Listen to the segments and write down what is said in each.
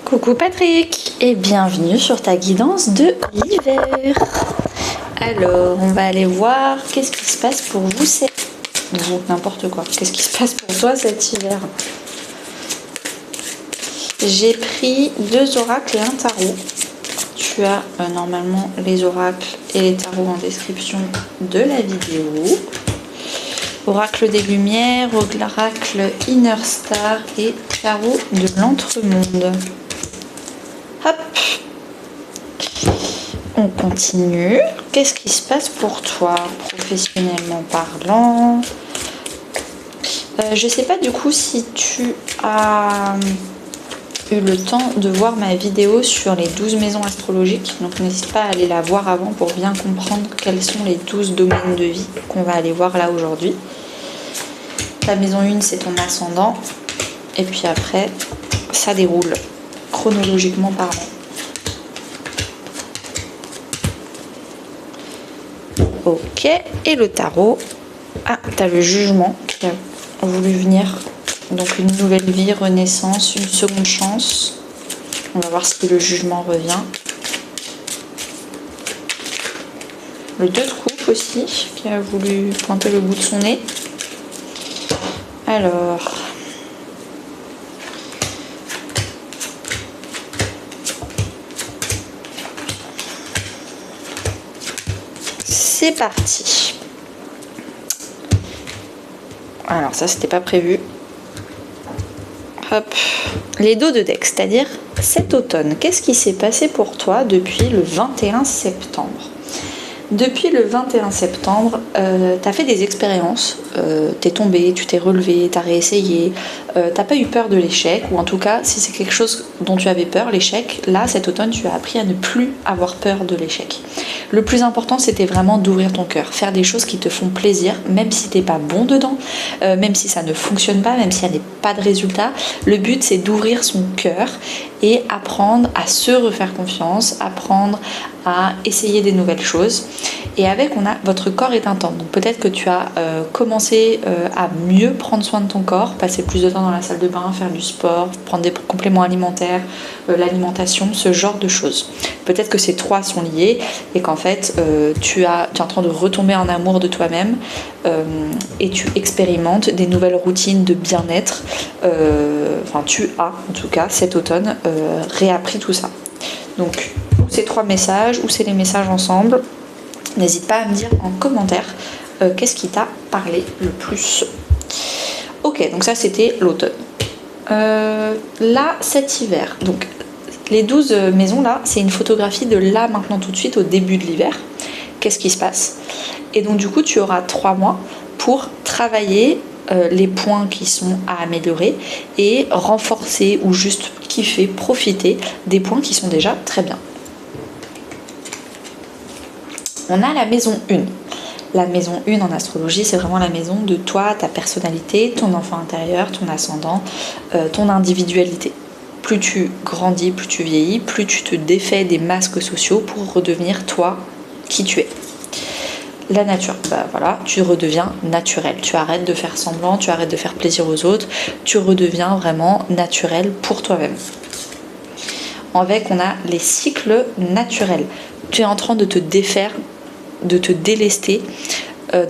Coucou Patrick et bienvenue sur ta guidance de l'hiver. Alors, on va aller voir qu'est-ce qui se passe pour vous n'importe quoi. Qu'est-ce qui se passe pour toi cet hiver? J'ai pris 2 oracles et un tarot. Tu as normalement les oracles et les tarots en description de la vidéo. Oracle des Lumières, oracle Inner Star et tarot de l'Entremonde. Hop, on continue. Qu'est-ce qui se passe pour toi, professionnellement parlant? Je sais pas du coup si tu as eu le temps de voir ma vidéo sur les 12 maisons astrologiques. Donc n'hésite pas à aller la voir avant pour bien comprendre quels sont les 12 domaines de vie qu'on va aller voir là aujourd'hui. La maison 1, c'est ton ascendant. Et puis après, ça déroule chronologiquement parlant. Ok, et le tarot. Ah, t'as le jugement qui a voulu venir. Donc une nouvelle vie, renaissance, une seconde chance. On va voir si le jugement revient. Le 2 de coupe aussi, qui a voulu pointer le bout de son nez. Alors... c'est parti. Alors ça c'était pas prévu. Hop. Les dos de deck, c'est-à-dire cet automne. Qu'est-ce qui s'est passé pour toi depuis le 21 septembre? Depuis le 21 septembre, tu as fait des expériences, t'es tombé, tu t'es relevé, tu as réessayé, t'as pas eu peur de l'échec, ou en tout cas, si c'est quelque chose dont tu avais peur, l'échec, là, cet automne, tu as appris à ne plus avoir peur de l'échec. Le plus important, c'était vraiment d'ouvrir ton cœur, faire des choses qui te font plaisir, même si t'es pas bon dedans, même si ça ne fonctionne pas, même s'il n'y a pas de résultat. Le but, c'est d'ouvrir son cœur et apprendre à se refaire confiance, apprendre à essayer des nouvelles choses. Et avec, votre corps est un temps. Donc peut-être que tu as commencé à mieux prendre soin de ton corps, passer plus de temps dans la salle de bain, faire du sport, prendre des compléments alimentaires, l'alimentation, ce genre de choses. Peut-être que ces 3 sont liés et qu'en fait tu es en train de retomber en amour de toi-même et tu expérimentes des nouvelles routines de bien-être. Tu as en tout cas cet automne réappris tout ça. Donc ces 3 messages ou c'est les messages ensemble, n'hésite pas à me dire en commentaire qu'est-ce qui t'a parlé le plus. Ok, donc ça c'était l'automne. Là, cet hiver, donc les 12 maisons là, c'est une photographie de là, maintenant, tout de suite, au début de l'hiver. Qu'est-ce qui se passe? Et donc du coup, tu auras 3 mois pour travailler les points qui sont à améliorer et renforcer ou juste kiffer, profiter des points qui sont déjà très bien. On a la maison 1. La maison 1 en astrologie, c'est vraiment la maison de toi, ta personnalité, ton enfant intérieur, ton ascendant, ton individualité. Plus tu grandis, plus tu vieillis, plus tu te défais des masques sociaux pour redevenir toi qui tu es. La nature, voilà, tu redeviens naturel. Tu arrêtes de faire semblant, tu arrêtes de faire plaisir aux autres, tu redeviens vraiment naturel pour toi-même. Avec, on a les cycles naturels. Tu es en train de te défaire, de te délester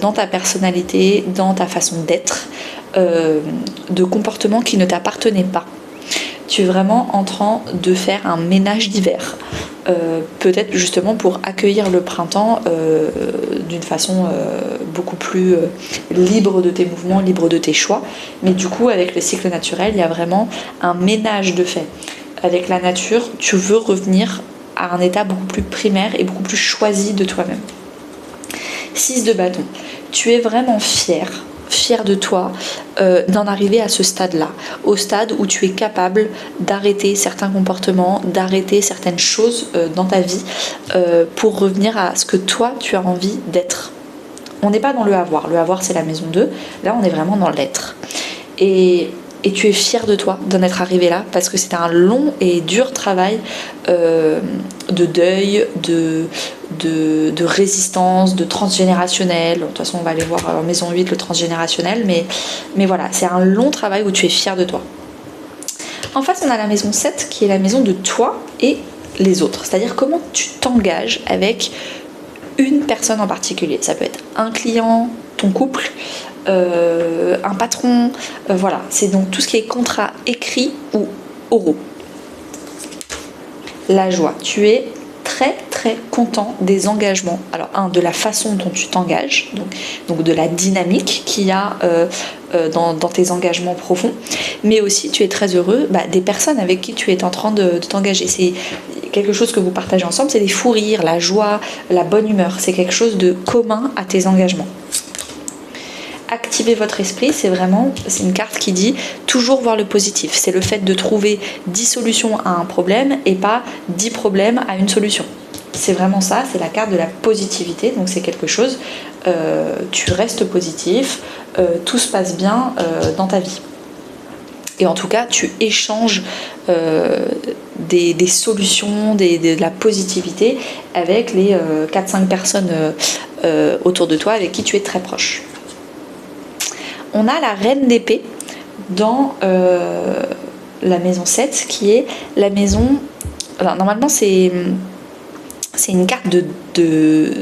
dans ta personnalité, dans ta façon d'être, de comportements qui ne t'appartenaient pas. Tu es vraiment en train de faire un ménage d'hiver. Peut-être justement pour accueillir le printemps d'une façon beaucoup plus libre de tes mouvements, libre de tes choix. Mais du coup, avec le cycle naturel, il y a vraiment un ménage de fait. Avec la nature, tu veux revenir à un état beaucoup plus primaire et beaucoup plus choisi de toi-même. 6 de bâton. Tu es vraiment fier de toi d'en arriver à ce stade-là, au stade où tu es capable d'arrêter certains comportements, d'arrêter certaines choses dans ta vie pour revenir à ce que toi tu as envie d'être. On n'est pas dans le avoir c'est la maison 2, là on est vraiment dans l'être. Et tu es fier de toi d'en être arrivé là parce que c'est un long et dur travail de deuil, de résistance, de transgénérationnel. De toute façon, on va aller voir en maison 8 le transgénérationnel, mais voilà, c'est un long travail où tu es fier de toi. En face, on a la maison 7 qui est la maison de toi et les autres. C'est-à-dire comment tu t'engages avec une personne en particulier. Ça peut être un client, ton couple, un patron, voilà. C'est donc tout ce qui est contrat écrit ou oraux. La joie. Tu es très très content des engagements. Alors de la façon dont tu t'engages, donc de la dynamique qu'il y a dans tes engagements profonds, mais aussi tu es très heureux des personnes avec qui tu es en train de t'engager. C'est quelque chose que vous partagez ensemble, c'est des fous rires, la joie, la bonne humeur. C'est quelque chose de commun à tes engagements. Activer votre esprit, c'est une carte qui dit toujours voir le positif. C'est le fait de trouver 10 solutions à un problème et pas 10 problèmes à une solution. C'est vraiment ça, c'est la carte de la positivité. Donc c'est quelque chose, tu restes positif, tout se passe bien dans ta vie. Et en tout cas, tu échanges des solutions, de la positivité avec les 4-5 personnes autour de toi avec qui tu es très proche. On a la reine d'épée dans la maison 7 qui est la maison... Alors, normalement, c'est une carte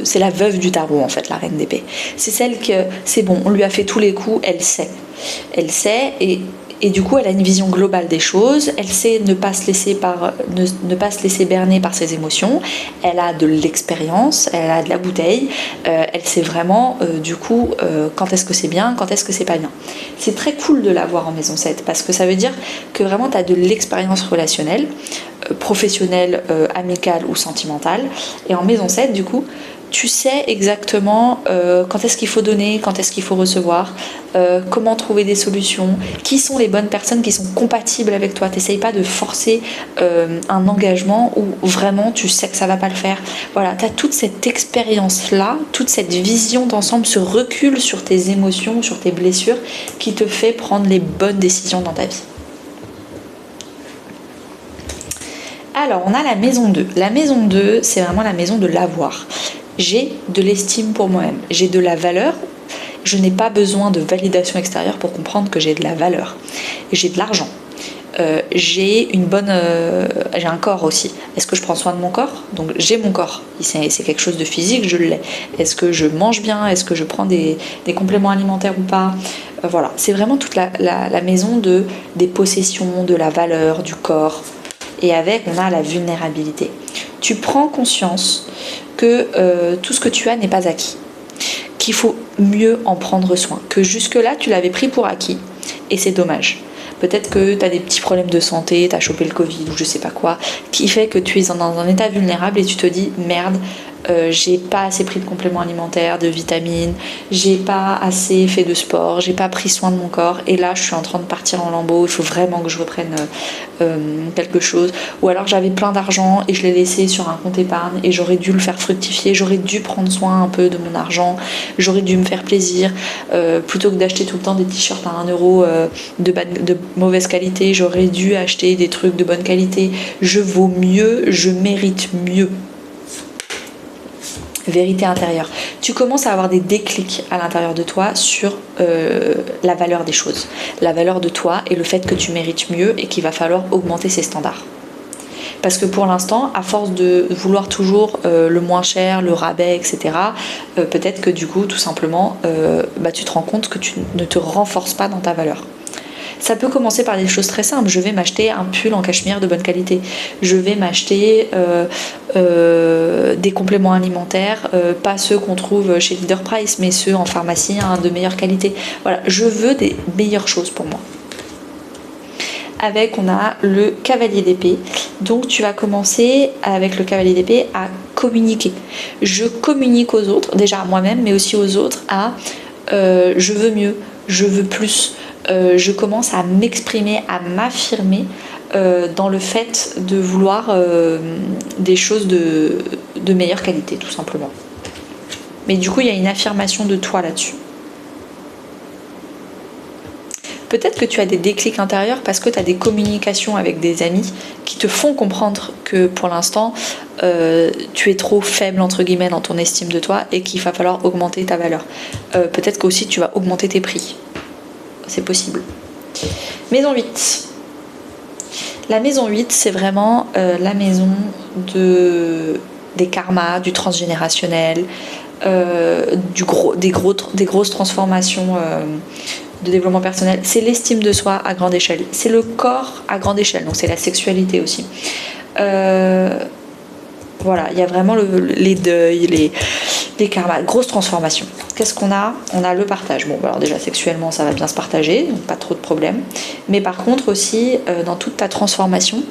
c'est la veuve du tarot en fait, la reine d'épée. C'est celle que c'est bon, on lui a fait tous les coups, elle sait. Elle sait et du coup elle a une vision globale des choses, elle sait ne pas se laisser berner par ses émotions, elle a de l'expérience, elle a de la bouteille, elle sait vraiment du coup quand est-ce que c'est bien, quand est-ce que c'est pas bien. C'est très cool de l'avoir en maison 7 parce que ça veut dire que vraiment tu as de l'expérience relationnelle, professionnelle, amicale ou sentimentale, et en maison 7 du coup tu sais exactement quand est-ce qu'il faut donner, quand est-ce qu'il faut recevoir, comment trouver des solutions, qui sont les bonnes personnes qui sont compatibles avec toi. T'essayes pas de forcer un engagement où vraiment tu sais que ça va pas le faire. Voilà, tu as toute cette expérience-là, toute cette vision d'ensemble, ce recul sur tes émotions, sur tes blessures, qui te fait prendre les bonnes décisions dans ta vie. Alors, on a la maison 2. La maison 2, c'est vraiment la maison de l'avoir. J'ai de l'estime pour moi-même, j'ai de la valeur, je n'ai pas besoin de validation extérieure pour comprendre que j'ai de la valeur. J'ai de l'argent, j'ai un corps aussi. Est-ce que je prends soin de mon corps? Donc j'ai mon corps, c'est quelque chose de physique, je l'ai. Est-ce que je mange bien? Est-ce que je prends des compléments alimentaires ou pas? Voilà, c'est vraiment toute la maison des possessions, de la valeur, du corps. Et avec, on a la vulnérabilité. Tu prends conscience que tout ce que tu as n'est pas acquis, qu'il faut mieux en prendre soin, que jusque-là, tu l'avais pris pour acquis, et c'est dommage. Peut-être que tu as des petits problèmes de santé, tu as chopé le Covid ou je sais pas quoi, qui fait que tu es dans un état vulnérable et tu te dis « merde, j'ai pas assez pris de compléments alimentaires, de vitamines, j'ai pas assez fait de sport, j'ai pas pris soin de mon corps et là je suis en train de partir en lambeaux, il faut vraiment que je reprenne quelque chose. Ou alors j'avais plein d'argent et je l'ai laissé sur un compte épargne et j'aurais dû le faire fructifier, j'aurais dû prendre soin un peu de mon argent, j'aurais dû me faire plaisir plutôt que d'acheter tout le temps des t-shirts à 1 euro de mauvaise qualité, j'aurais dû acheter des trucs de bonne qualité. Je vaux mieux, je mérite mieux. Vérité intérieure. Tu commences à avoir des déclics à l'intérieur de toi sur la valeur des choses, la valeur de toi et le fait que tu mérites mieux et qu'il va falloir augmenter ses standards. Parce que pour l'instant, à force de vouloir toujours le moins cher, le rabais, etc., peut-être que du coup, tout simplement, tu te rends compte que tu ne te renforces pas dans ta valeur. Ça peut commencer par des choses très simples. Je vais m'acheter un pull en cachemire de bonne qualité. Je vais m'acheter des compléments alimentaires, pas ceux qu'on trouve chez Leader Price, mais ceux en pharmacie de meilleure qualité. Voilà, je veux des meilleures choses pour moi. Avec, on a le cavalier d'épée. Donc, tu vas commencer avec le cavalier d'épée à communiquer. Je communique aux autres, déjà à moi-même, mais aussi aux autres, je veux mieux, je veux plus. Je commence à m'exprimer, à m'affirmer dans le fait de vouloir des choses de meilleure qualité, tout simplement. Mais du coup, il y a une affirmation de toi là-dessus. Peut-être que tu as des déclics intérieurs parce que tu as des communications avec des amis qui te font comprendre que pour l'instant, tu es trop faible, entre guillemets, dans ton estime de toi et qu'il va falloir augmenter ta valeur. Peut-être qu'aussi tu vas augmenter tes prix. C'est possible. Maison 8. La maison 8, c'est vraiment la maison des karmas, du transgénérationnel, des grosses transformations de développement personnel. C'est l'estime de soi à grande échelle. C'est le corps à grande échelle, donc c'est la sexualité aussi. Voilà, il y a vraiment les deuils, les karmas, grosse transformation. Qu'est-ce qu'on a? On a le partage. Bon, alors déjà sexuellement, ça va bien se partager, donc pas trop de problèmes. Mais par contre aussi, dans toute ta transformation,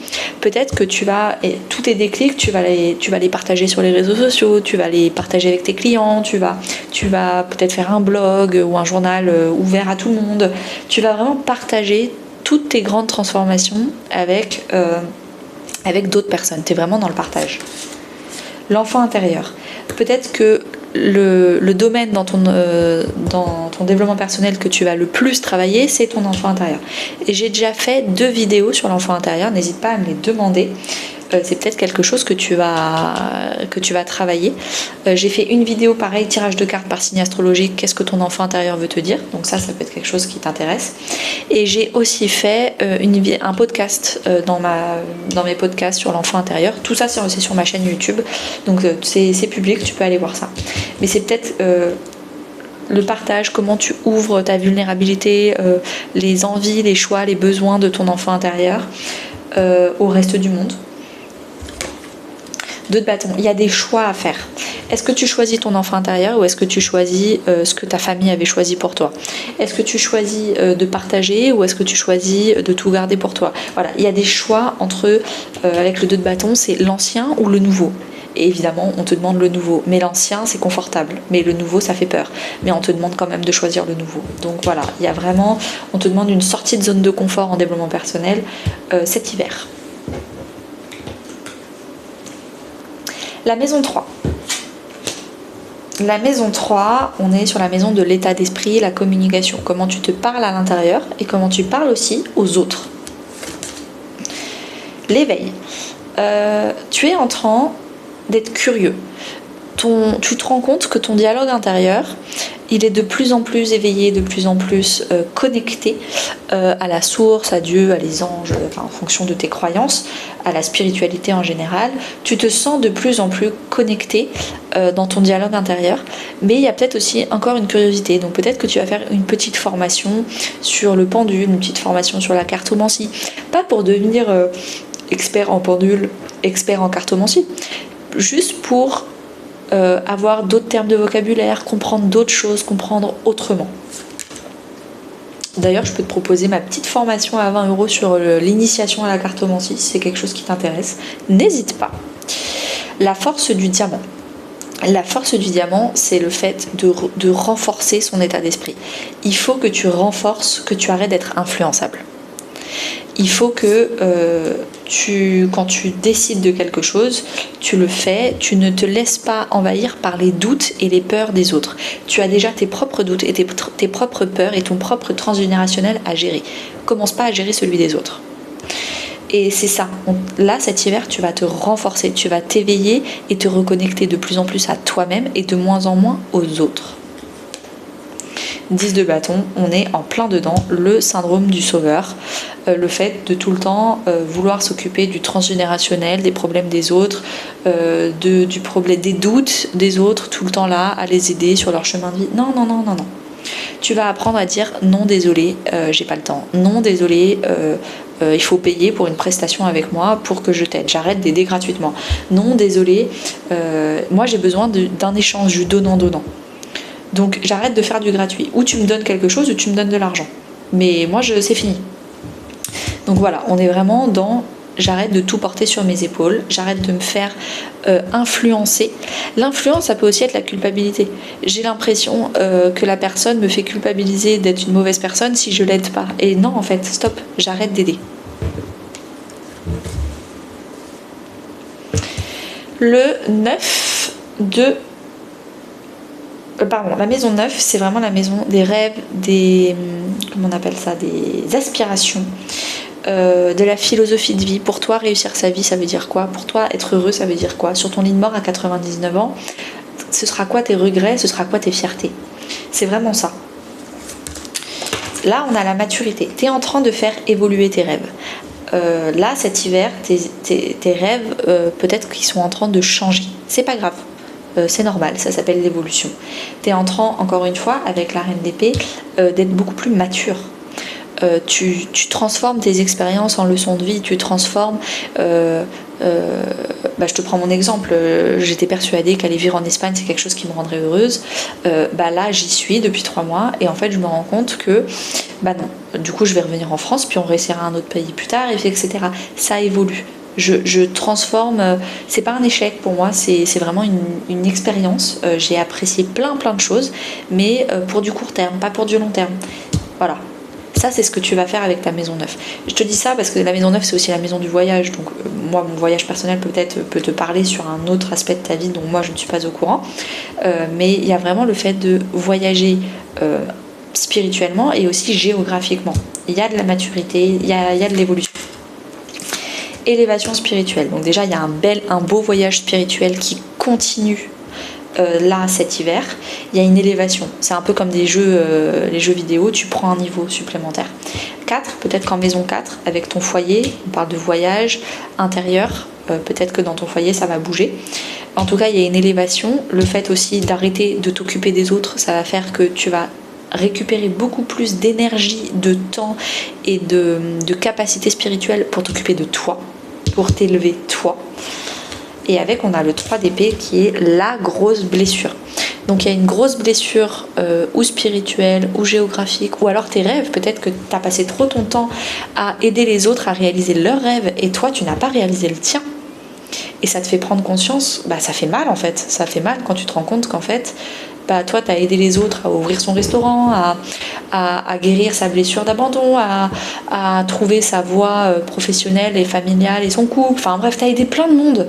peut-être que tous tes déclics, tu vas les partager sur les réseaux sociaux, tu vas les partager avec tes clients, tu vas peut-être faire un blog ou un journal ouvert à tout le monde. Tu vas vraiment partager toutes tes grandes transformations avec d'autres personnes. Tu es vraiment dans le partage. L'enfant intérieur. Peut-être que le domaine dans ton développement personnel que tu vas le plus travailler, c'est ton enfant intérieur. Et j'ai déjà fait 2 vidéos sur l'enfant intérieur, n'hésite pas à me les demander. C'est peut-être quelque chose que tu vas travailler. J'ai fait une vidéo pareil, tirage de cartes par signe astrologique, qu'est-ce que ton enfant intérieur veut te dire, donc ça peut être quelque chose qui t'intéresse. Et j'ai aussi fait un podcast dans mes podcasts sur l'enfant intérieur. Tout ça c'est sur ma chaîne YouTube, donc c'est public, tu peux aller voir ça. Mais c'est peut-être le partage, comment tu ouvres ta vulnérabilité, les envies, les choix, les besoins de ton enfant intérieur au reste du monde. 2 de bâton, il y a des choix à faire. Est-ce que tu choisis ton enfant intérieur ou est-ce que tu choisis ce que ta famille avait choisi pour toi? Est-ce que tu choisis de partager ou est-ce que tu choisis de tout garder pour toi? Voilà, il y a des choix avec le 2 de bâton, c'est l'ancien ou le nouveau. Et évidemment, on te demande le nouveau. Mais l'ancien, c'est confortable. Mais le nouveau, ça fait peur. Mais on te demande quand même de choisir le nouveau. Donc voilà, on te demande une sortie de zone de confort en développement personnel cet hiver. La maison 3. La maison 3, on est sur la maison de l'état d'esprit, la communication. Comment tu te parles à l'intérieur et comment tu parles aussi aux autres. L'éveil. Tu es en train d'être curieux. Tu te rends compte que ton dialogue intérieur, il est de plus en plus éveillé, de plus en plus connecté à la source, à Dieu, à les anges, en fonction de tes croyances, à la spiritualité en général. Tu te sens de plus en plus connecté dans ton dialogue intérieur, mais il y a peut-être aussi encore une curiosité. Donc peut-être que tu vas faire une petite formation sur le pendule, une petite formation sur la cartomancie. Pas pour devenir expert en pendule, expert en cartomancie, juste pour avoir d'autres termes de vocabulaire, comprendre d'autres choses, comprendre autrement. D'ailleurs, je peux te proposer ma petite formation à 20 € sur l'initiation à la cartomancie, si c'est quelque chose qui t'intéresse. N'hésite pas. La force du diamant. La force du diamant, c'est le fait de renforcer son état d'esprit. Il faut que tu renforces, que tu arrêtes d'être influençable. Il faut que quand tu décides de quelque chose, tu le fais, tu ne te laisses pas envahir par les doutes et les peurs des autres. Tu as déjà tes propres doutes et tes propres peurs et ton propre transgénérationnel à gérer. Commence pas à gérer celui des autres. Et c'est ça. Là, cet hiver, tu vas te renforcer, tu vas t'éveiller et te reconnecter de plus en plus à toi-même et de moins en moins aux autres. 10 de bâton, on est en plein dedans, le syndrome du sauveur, le fait de tout le temps vouloir s'occuper du transgénérationnel, des problèmes des autres, du problème des doutes des autres, tout le temps là, à les aider sur leur chemin de vie. Non. Tu vas apprendre à dire non désolé, j'ai pas le temps. Non désolé, il faut payer pour une prestation avec moi pour que je t'aide. J'arrête d'aider gratuitement. Non désolé, moi j'ai besoin d'un échange, du donnant-donnant. Donc j'arrête de faire du gratuit. Ou tu me donnes quelque chose ou tu me donnes de l'argent. Mais moi c'est fini. Donc voilà, on est vraiment dans j'arrête de tout porter sur mes épaules, j'arrête de me faire influencer. L'influence, ça peut aussi être la culpabilité. J'ai l'impression que la personne me fait culpabiliser d'être une mauvaise personne si je l'aide pas. Et non, en fait, stop, j'arrête d'aider. Le 9 de... la maison 9, c'est vraiment la maison des rêves, comment on appelle ça, des aspirations, de la philosophie de vie. Pour toi, réussir sa vie, ça veut dire quoi? Pour toi, être heureux, ça veut dire quoi? Sur ton lit de mort à 99 ans, ce sera quoi tes regrets? Ce sera quoi tes fiertés? C'est vraiment ça. Là, on a la maturité. Tu es en train de faire évoluer tes rêves. là cet hiver, tes rêves, peut-être qu'ils sont en train de changer. C'est pas grave. C'est normal, ça s'appelle l'évolution. Tu es en train, encore une fois, avec la reine d'épée, d'être beaucoup plus mature. Tu transformes tes expériences en leçons de vie, tu transformes... je te prends mon exemple, j'étais persuadée qu'aller vivre en Espagne c'est quelque chose qui me rendrait heureuse. Là j'y suis depuis 3 mois et en fait je me rends compte que non, du coup je vais revenir en France puis on réessayera un autre pays plus tard, etc. Ça évolue. Je transforme, c'est pas un échec pour moi, c'est vraiment une expérience. J'ai apprécié plein de choses, mais pour du court terme, pas pour du long terme. Voilà. Ça, c'est ce que tu vas faire avec ta maison 9. Je te dis ça parce que la maison 9, c'est aussi la maison du voyage. Donc, moi, mon voyage personnel peut-être peut te parler sur un autre aspect de ta vie dont moi, je ne suis pas au courant. Mais il y a vraiment le fait de voyager spirituellement et aussi géographiquement. Il y a de la maturité, il y a de l'évolution. Élévation spirituelle. Donc déjà, il y a un beau voyage spirituel qui continue là cet hiver. Il y a une élévation. C'est un peu comme les jeux vidéo, tu prends un niveau supplémentaire. 4, peut-être qu'en maison 4, avec ton foyer, on parle de voyage intérieur, peut-être que dans ton foyer ça va bouger. En tout cas, il y a une élévation. Le fait aussi d'arrêter de t'occuper des autres, ça va faire que tu vas récupérer beaucoup plus d'énergie, de temps et de capacité spirituelle pour t'occuper de toi, pour t'élever toi. Et avec, on a le 3 d'épée qui est la grosse blessure. Donc il y a une grosse blessure ou spirituelle ou géographique, ou alors tes rêves. Peut-être que tu as passé trop ton temps à aider les autres à réaliser leurs rêves et toi tu n'as pas réalisé le tien. Et ça te fait prendre conscience, ça fait mal en fait. Ça fait mal quand tu te rends compte qu'en fait, toi tu as aidé les autres à ouvrir son restaurant, à guérir sa blessure d'abandon, à trouver sa voie professionnelle et familiale et son couple. Enfin bref, tu as aidé plein de monde.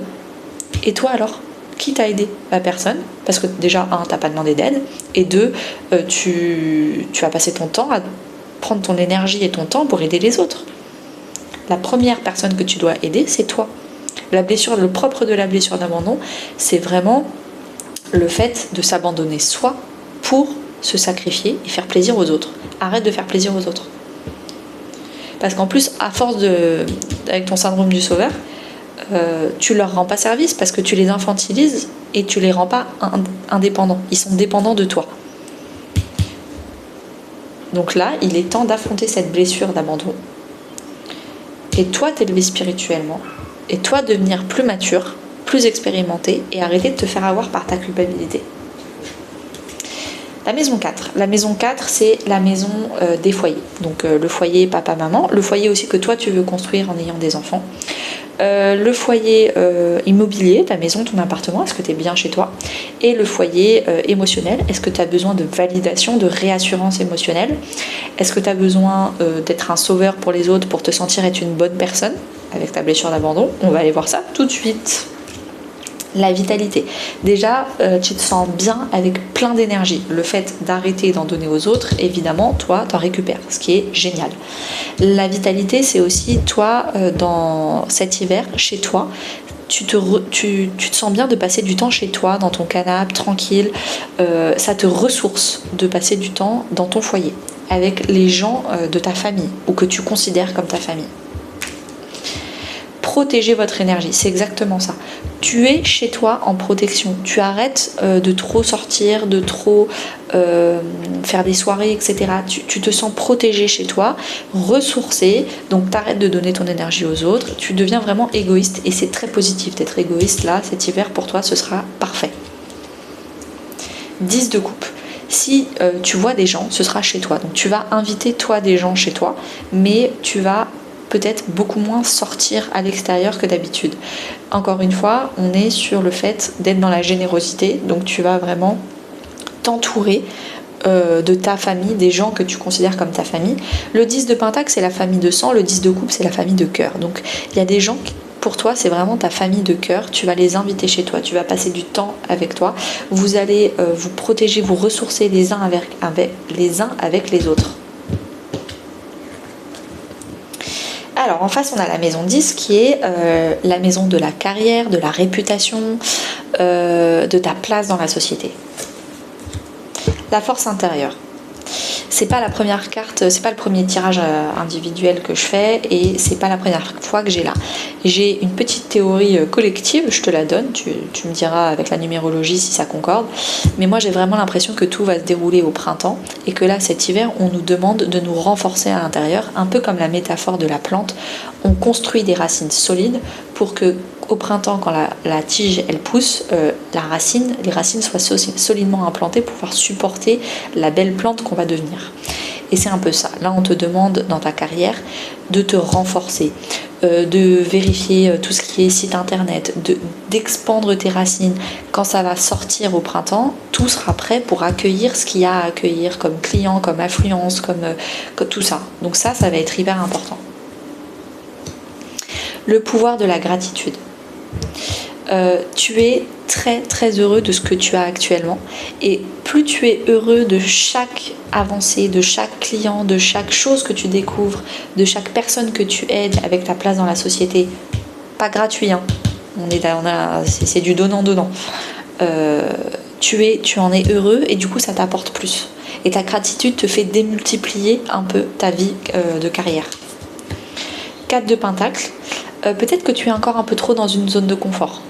Et toi alors, qui t'a aidé? Personne, parce que déjà, 1, t'as pas demandé d'aide, et 2, tu as passé ton temps à prendre ton énergie et ton temps pour aider les autres. La première personne que tu dois aider, c'est toi. Le propre de la blessure d'abandon, c'est vraiment le fait de s'abandonner soi pour se sacrifier et faire plaisir aux autres. Arrête de faire plaisir aux autres. Parce qu'en plus, à force avec ton syndrome du sauveur, tu leur rends pas service parce que tu les infantilises et tu les rends pas indépendants. Ils sont dépendants de toi. Donc là, il est temps d'affronter cette blessure d'abandon. Et toi, t'élever spirituellement. Et toi, devenir plus mature, plus expérimenté et arrêter de te faire avoir par ta culpabilité. La maison 4. La maison 4, c'est la maison des foyers. Donc le foyer papa-maman. Le foyer aussi que toi, tu veux construire en ayant des enfants. Le foyer immobilier, ta maison, ton appartement, est-ce que tu es bien chez toi? Et le foyer émotionnel, est-ce que tu as besoin de validation, de réassurance émotionnelle? Est-ce que tu as besoin d'être un sauveur pour les autres pour te sentir être une bonne personne avec ta blessure d'abandon? On va aller voir ça tout de suite. La vitalité. Déjà, tu te sens bien avec plein d'énergie. Le fait d'arrêter d'en donner aux autres, évidemment, toi, t'en récupères, ce qui est génial. La vitalité, c'est aussi toi, dans cet hiver, chez toi, tu te sens bien de passer du temps chez toi, dans ton canapé, tranquille. Ça te ressource de passer du temps dans ton foyer, avec les gens de ta famille, ou que tu considères comme ta famille. Protéger votre énergie, c'est exactement ça. Tu es chez toi en protection. Tu arrêtes de trop sortir, de trop faire des soirées, etc. Tu te sens protégé chez toi, ressourcé, donc tu arrêtes de donner ton énergie aux autres. Tu deviens vraiment égoïste et c'est très positif d'être égoïste. Là, cet hiver, pour toi, ce sera parfait. 10 de coupe. Si tu vois des gens, ce sera chez toi. Donc tu vas inviter toi des gens chez toi, mais tu vas peut-être beaucoup moins sortir à l'extérieur que d'habitude. Encore une fois, on est sur le fait d'être dans la générosité, donc tu vas vraiment t'entourer de ta famille, des gens que tu considères comme ta famille. Le 10 de pentacle, c'est la famille de sang, le 10 de coupe, c'est la famille de cœur. Donc il y a des gens qui, pour toi, c'est vraiment ta famille de cœur. Tu vas les inviter chez toi, tu vas passer du temps avec toi. Vous allez vous protéger, vous ressourcer les uns avec les autres. Alors en face on a la maison 10 qui est la maison de la carrière, de la réputation, de ta place dans la société. La force intérieure. C'est pas la première carte, c'est pas le premier tirage individuel que je fais et c'est pas la première fois que j'ai là. J'ai une petite théorie collective, je te la donne, tu me diras avec la numérologie si ça concorde, mais moi j'ai vraiment l'impression que tout va se dérouler au printemps et que là cet hiver on nous demande de nous renforcer à l'intérieur, un peu comme la métaphore de la plante, on construit des racines solides pour que au printemps, quand la tige elle pousse, les racines soient solidement implantées pour pouvoir supporter la belle plante qu'on va devenir. Et c'est un peu ça. Là, on te demande dans ta carrière de te renforcer, de vérifier tout ce qui est site internet, d'expandre tes racines. Quand ça va sortir au printemps, tout sera prêt pour accueillir ce qu'il y a à accueillir comme client, comme affluence, comme tout ça. Donc ça va être hyper important. Le pouvoir de la gratitude. Tu es très très heureux de ce que tu as actuellement et plus tu es heureux de chaque avancée, de chaque client, de chaque chose que tu découvres, de chaque personne que tu aides avec ta place dans la société, pas gratuit hein. C'est du donnant-donnant. Tu en es heureux et du coup ça t'apporte plus et ta gratitude te fait démultiplier un peu ta vie de carrière. 4 de Pentacle. Peut-être que tu es encore un peu trop dans une zone de confort.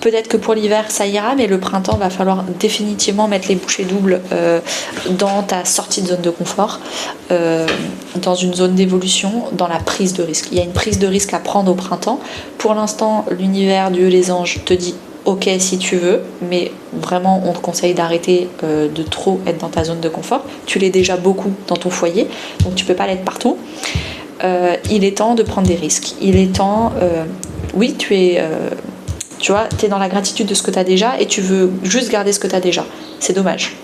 Peut-être que pour l'hiver ça ira, mais le printemps va falloir définitivement mettre les bouchées doubles dans ta sortie de zone de confort, dans une zone d'évolution, dans la prise de risque. Il y a une prise de risque à prendre au printemps. Pour l'instant, l'univers, Dieu, les anges te dit ok si tu veux, mais vraiment on te conseille d'arrêter de trop être dans ta zone de confort. Tu l'es déjà beaucoup dans ton foyer, donc tu peux pas l'être partout. Il est temps de prendre des risques. Il est temps, oui, tu es dans la gratitude de ce que tu as déjà et tu veux juste garder ce que tu as déjà. C'est dommage.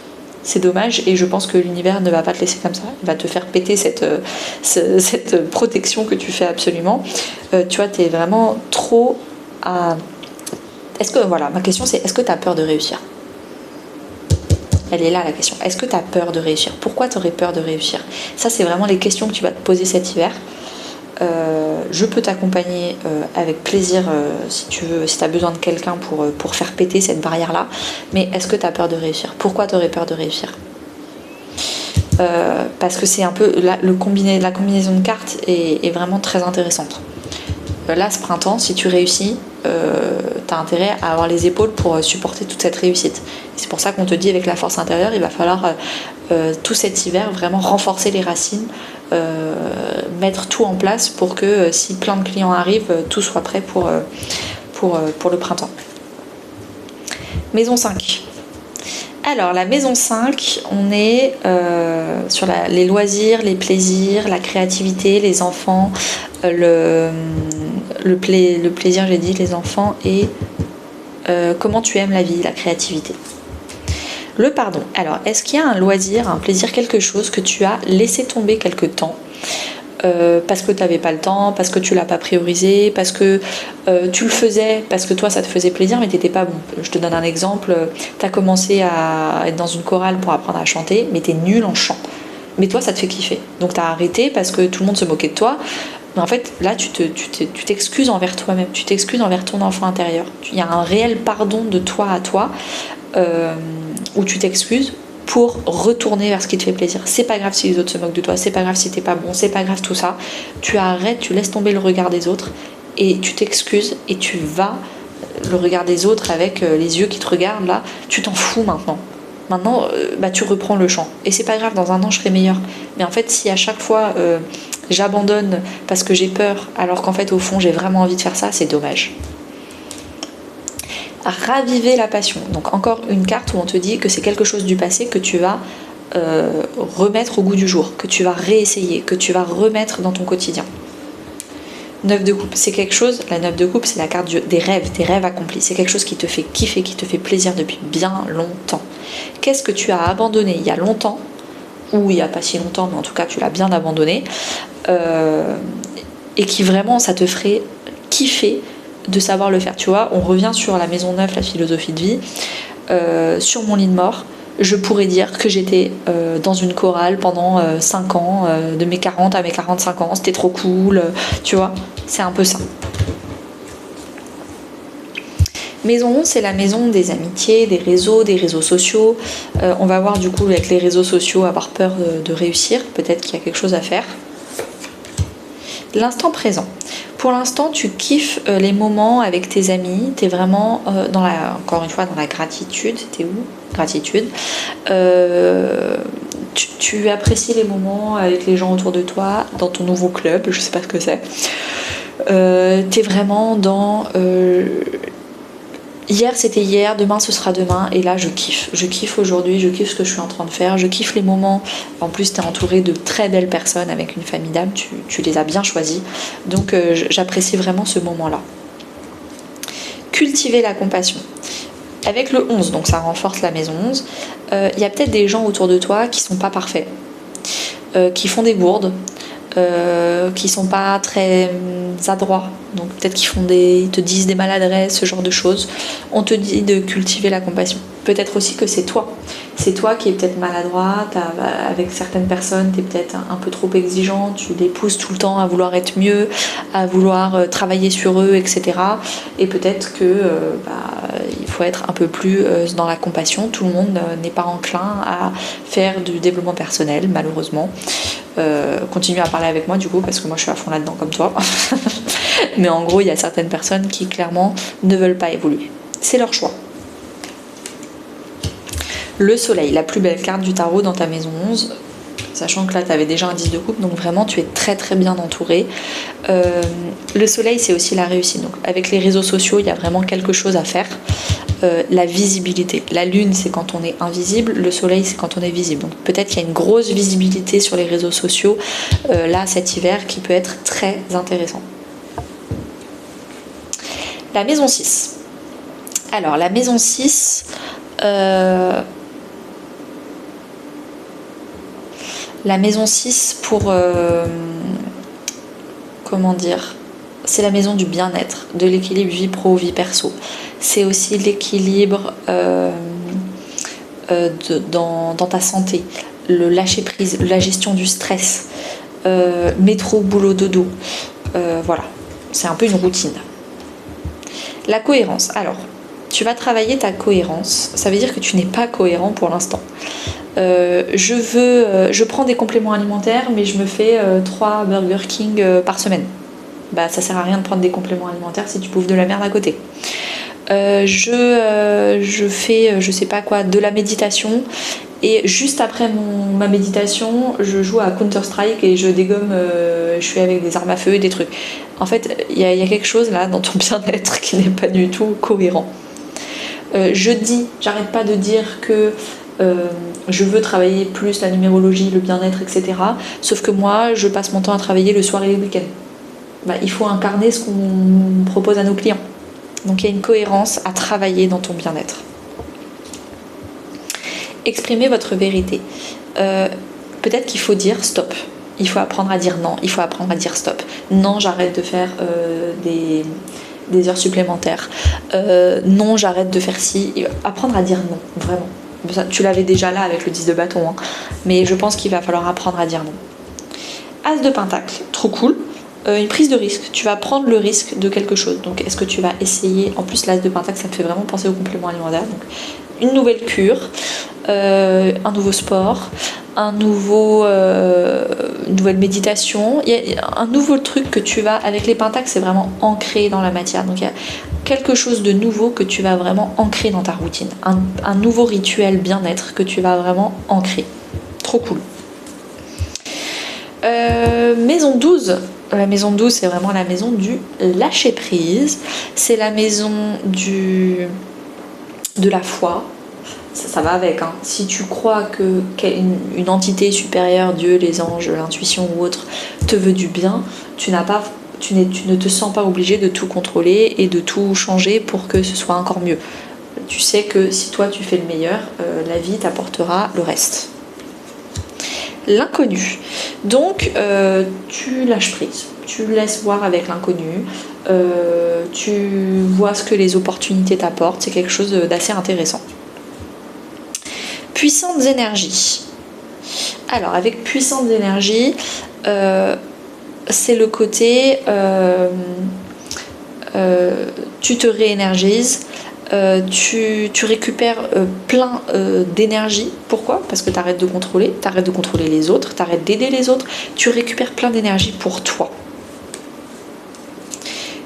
C'est dommage et je pense que l'univers ne va pas te laisser comme ça. Il va te faire péter cette protection que tu fais absolument. Tu es vraiment trop à... ma question c'est, est-ce que tu as peur de réussir ? Elle est là la question. Est-ce que tu as peur de réussir ? Pourquoi tu aurais peur de réussir ? Ça, c'est vraiment les questions que tu vas te poser cet hiver. Je peux t'accompagner avec plaisir si tu veux, si tu as besoin de quelqu'un pour faire péter cette barrière-là. Mais est-ce que tu as peur de réussir ? Pourquoi tu aurais peur de réussir ? Parce que c'est un peu la combinaison de cartes est vraiment très intéressante. Là, ce printemps, si tu réussis, tu as intérêt à avoir les épaules pour supporter toute cette réussite. C'est pour ça qu'on te dit avec la force intérieure, il va falloir tout cet hiver vraiment renforcer les racines, mettre tout en place pour que si plein de clients arrivent, tout soit prêt pour le printemps. Maison 5. Alors la maison 5, on est sur les loisirs, les plaisirs, la créativité, les enfants, le plaisir, j'ai dit, les enfants et comment tu aimes la vie, la créativité. Le pardon. Alors, est-ce qu'il y a un loisir, un plaisir, quelque chose que tu as laissé tomber quelque temps parce que tu n'avais pas le temps, parce que tu l'as pas priorisé, parce que tu le faisais, parce que toi ça te faisait plaisir mais tu n'étais pas bon. Je te donne un exemple, tu as commencé à être dans une chorale pour apprendre à chanter mais tu es nul en chant. Mais toi ça te fait kiffer. Donc tu as arrêté parce que tout le monde se moquait de toi. Mais en fait là tu t'excuses envers toi-même, tu t'excuses envers ton enfant intérieur. Il y a un réel pardon de toi à toi où tu t'excuses pour retourner vers ce qui te fait plaisir. C'est pas grave si les autres se moquent de toi, c'est pas grave si t'es pas bon, c'est pas grave tout ça. Tu arrêtes, tu laisses tomber le regard des autres et tu t'excuses et tu vas le regard des autres avec les yeux qui te regardent là, tu t'en fous maintenant. Maintenant, tu reprends le chant. Et c'est pas grave, dans un an je serai meilleure. Mais en fait, si à chaque fois j'abandonne parce que j'ai peur, alors qu'en fait au fond j'ai vraiment envie de faire ça, c'est dommage. Raviver la passion. Donc encore une carte où on te dit que c'est quelque chose du passé que tu vas remettre au goût du jour, que tu vas réessayer, que tu vas remettre dans ton quotidien. 9 de coupe, c'est quelque chose, la 9 de coupe c'est la carte des rêves accomplis, c'est quelque chose qui te fait kiffer, qui te fait plaisir depuis bien longtemps. Qu'est-ce que tu as abandonné il y a longtemps, ou il n'y a pas si longtemps, mais en tout cas tu l'as bien abandonné, et qui vraiment ça te ferait kiffer de savoir le faire. Tu vois, on revient sur la maison 9, la philosophie de vie. Sur mon lit de mort, je pourrais dire que j'étais dans une chorale pendant 5 ans, de mes 40 à mes 45 ans, c'était trop cool, tu vois, c'est un peu ça. Maison 11, c'est la maison des amitiés, des réseaux sociaux. On va voir du coup avec les réseaux sociaux avoir peur de réussir. Peut-être qu'il y a quelque chose à faire. L'instant présent. Pour l'instant, tu kiffes les moments avec tes amis. Tu es vraiment, encore une fois, dans la gratitude. T'es où? Gratitude. Tu apprécies les moments avec les gens autour de toi, dans ton nouveau club, je sais pas ce que c'est. T'es vraiment dans hier c'était hier, demain ce sera demain, et là je kiffe aujourd'hui, je kiffe ce que je suis en train de faire, je kiffe les moments. En plus t'es entouré de très belles personnes avec une famille d'âme, tu les as bien choisis, donc j'apprécie vraiment ce moment là. Cultiver la compassion. Avec le 11, donc ça renforce la maison 11, il y a peut-être des gens autour de toi qui sont pas parfaits, qui font des bourdes, qui sont pas très adroits, donc peut-être ils te disent des maladresses, ce genre de choses. On te dit de cultiver la compassion. Peut-être aussi que c'est toi qui es peut-être maladroit, avec certaines personnes t'es peut-être un peu trop exigeant, tu les pousses tout le temps à vouloir être mieux, à vouloir travailler sur eux, etc. Et peut-être que il faut être un peu plus dans la compassion. Tout le monde n'est pas enclin à faire du développement personnel, malheureusement. Continue à parler avec moi du coup, parce que moi je suis à fond là-dedans comme toi. Mais en gros, il y a certaines personnes qui clairement ne veulent pas évoluer. C'est leur choix. Le soleil, la plus belle carte du tarot dans ta maison 11, sachant que là tu avais déjà un 10 de coupe, donc vraiment tu es très très bien entouré. Le soleil, c'est aussi la réussite, donc avec les réseaux sociaux il y a vraiment quelque chose à faire. La visibilité, la lune c'est quand on est invisible, le soleil c'est quand on est visible, donc peut-être qu'il y a une grosse visibilité sur les réseaux sociaux là cet hiver qui peut être très intéressant. La maison 6. Alors la maison 6, la maison 6 pour comment dire, c'est la maison du bien-être, de l'équilibre vie pro, vie perso. C'est aussi l'équilibre dans ta santé, le lâcher prise, la gestion du stress, métro, boulot, dodo. Voilà, c'est un peu une routine. La cohérence. Alors, tu vas travailler ta cohérence. Ça veut dire que tu n'es pas cohérent pour l'instant. Je prends des compléments alimentaires, mais je me fais 3 Burger King par semaine. Bah, ça sert à rien de prendre des compléments alimentaires si tu bouffes de la merde à côté. Je fais, je sais pas quoi, de la méditation, et juste après ma méditation, je joue à Counter-Strike et je dégomme, je suis avec des armes à feu et des trucs. En fait, il y a quelque chose là dans ton bien-être qui n'est pas du tout cohérent. J'arrête pas de dire que je veux travailler plus la numérologie, le bien-être, etc. Sauf que moi, je passe mon temps à travailler le soir et les week-ends. Bah, il faut incarner ce qu'on propose à nos clients. Donc il y a une cohérence à travailler dans ton bien-être. Exprimez votre vérité. Peut-être qu'il faut dire stop. Il faut apprendre à dire non. Il faut apprendre à dire stop. Non, j'arrête de faire des heures supplémentaires. Non, j'arrête de faire ci. Apprendre à dire non, vraiment. Tu l'avais déjà là avec le 10 de bâton, hein. Mais je pense qu'il va falloir apprendre à dire non. As de pentacle, trop cool. Une prise de risque, tu vas prendre le risque de quelque chose. Donc est-ce que tu vas essayer, en plus l'as de pentacle ça me fait vraiment penser au complément alimentaire, donc une nouvelle cure, un nouveau sport, une nouvelle méditation, il y a un nouveau truc que tu vas, avec les pentacles c'est vraiment ancré dans la matière, donc il y a quelque chose de nouveau que tu vas vraiment ancrer dans ta routine, un nouveau rituel bien-être que tu vas vraiment ancrer. Trop cool. Maison 12. La maison 12, c'est vraiment la maison du lâcher-prise. C'est la maison de la foi. Ça va avec, hein. Si tu crois qu'une entité supérieure, Dieu, les anges, l'intuition ou autre, te veut du bien, tu ne te sens pas obligé de tout contrôler et de tout changer pour que ce soit encore mieux. Tu sais que si toi tu fais le meilleur, la vie t'apportera le reste. L'inconnu. Donc tu lâches prise, tu laisses voir avec l'inconnu, tu vois ce que les opportunités t'apportent, c'est quelque chose d'assez intéressant. Puissantes énergies. Alors avec puissantes énergies, c'est le côté tu te réénergises, Tu récupères plein d'énergie. Pourquoi? Parce que tu arrêtes de contrôler, les autres, tu arrêtes d'aider les autres, tu récupères plein d'énergie pour toi.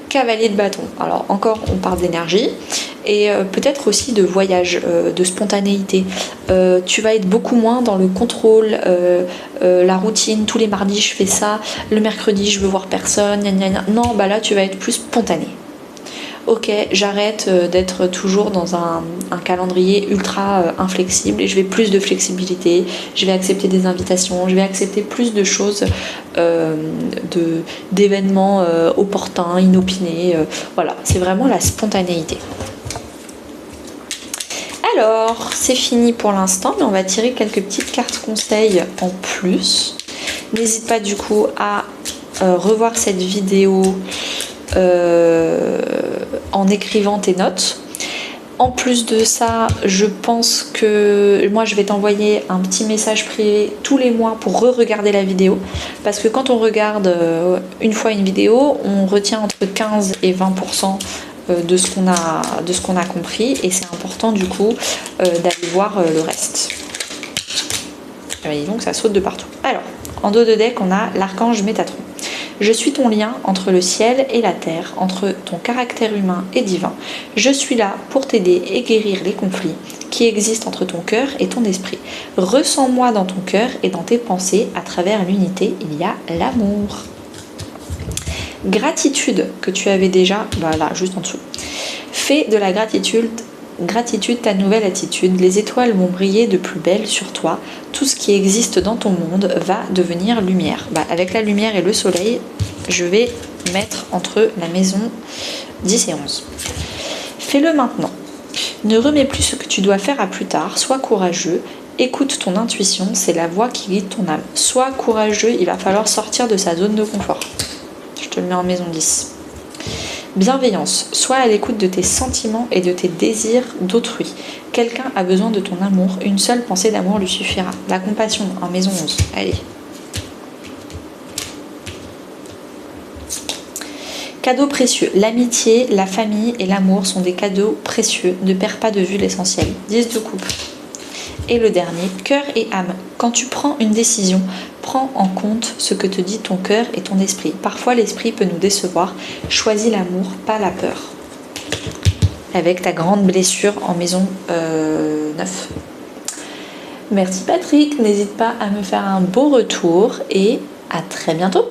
Cavalier de bâton. Alors encore, on parle d'énergie et peut-être aussi de voyage, de spontanéité. Tu vas être beaucoup moins dans le contrôle, la routine. Tous les mardis, je fais ça. Le mercredi, je veux voir personne. Gna gna gna. Non, bah là, tu vas être plus spontané. Ok, j'arrête d'être toujours dans un calendrier ultra inflexible et je vais plus de flexibilité, je vais accepter des invitations, je vais accepter plus de choses, d'événements opportuns, inopinés. Voilà, c'est vraiment la spontanéité. Alors, c'est fini pour l'instant, mais on va tirer quelques petites cartes conseils en plus. N'hésite pas du coup à revoir cette vidéo en écrivant tes notes. En plus de ça, je pense que moi je vais t'envoyer un petit message privé tous les mois pour re-regarder la vidéo, parce que quand on regarde une fois une vidéo, on retient entre 15 et 20% de ce qu'on a compris, et c'est important du coup d'aller voir le reste. Et donc ça saute de partout. Alors, en dos de deck, on a l'archange Métatron. Je suis ton lien entre le ciel et la terre, entre ton caractère humain et divin. Je suis là pour t'aider et guérir les conflits qui existent entre ton cœur et ton esprit. Ressens-moi dans ton cœur et dans tes pensées. À travers l'unité, il y a l'amour. Gratitude, que tu avais déjà, là, juste en dessous. Fais de la gratitude ta nouvelle attitude. Les étoiles vont briller de plus belle sur toi. Tout ce qui existe dans ton monde va devenir lumière. Avec la lumière et le soleil, je vais mettre entre la maison 10 et 11. Fais-le maintenant. Ne remets plus ce que tu dois faire à plus tard. Sois courageux. Écoute ton intuition. C'est la voix qui guide ton âme. Sois courageux. Il va falloir sortir de sa zone de confort. Je te le mets en maison 10. Bienveillance, sois à l'écoute de tes sentiments et de tes désirs d'autrui. Quelqu'un a besoin de ton amour, une seule pensée d'amour lui suffira. La compassion en maison 11, allez. Cadeaux précieux, l'amitié, la famille et l'amour sont des cadeaux précieux, ne perds pas de vue l'essentiel. 10 de coupe. Et le dernier, cœur et âme. Quand tu prends une décision, prends en compte ce que te dit ton cœur et ton esprit. Parfois, l'esprit peut nous décevoir. Choisis l'amour, pas la peur. Avec ta grande blessure en maison 9. Merci Patrick. N'hésite pas à me faire un beau retour et à très bientôt.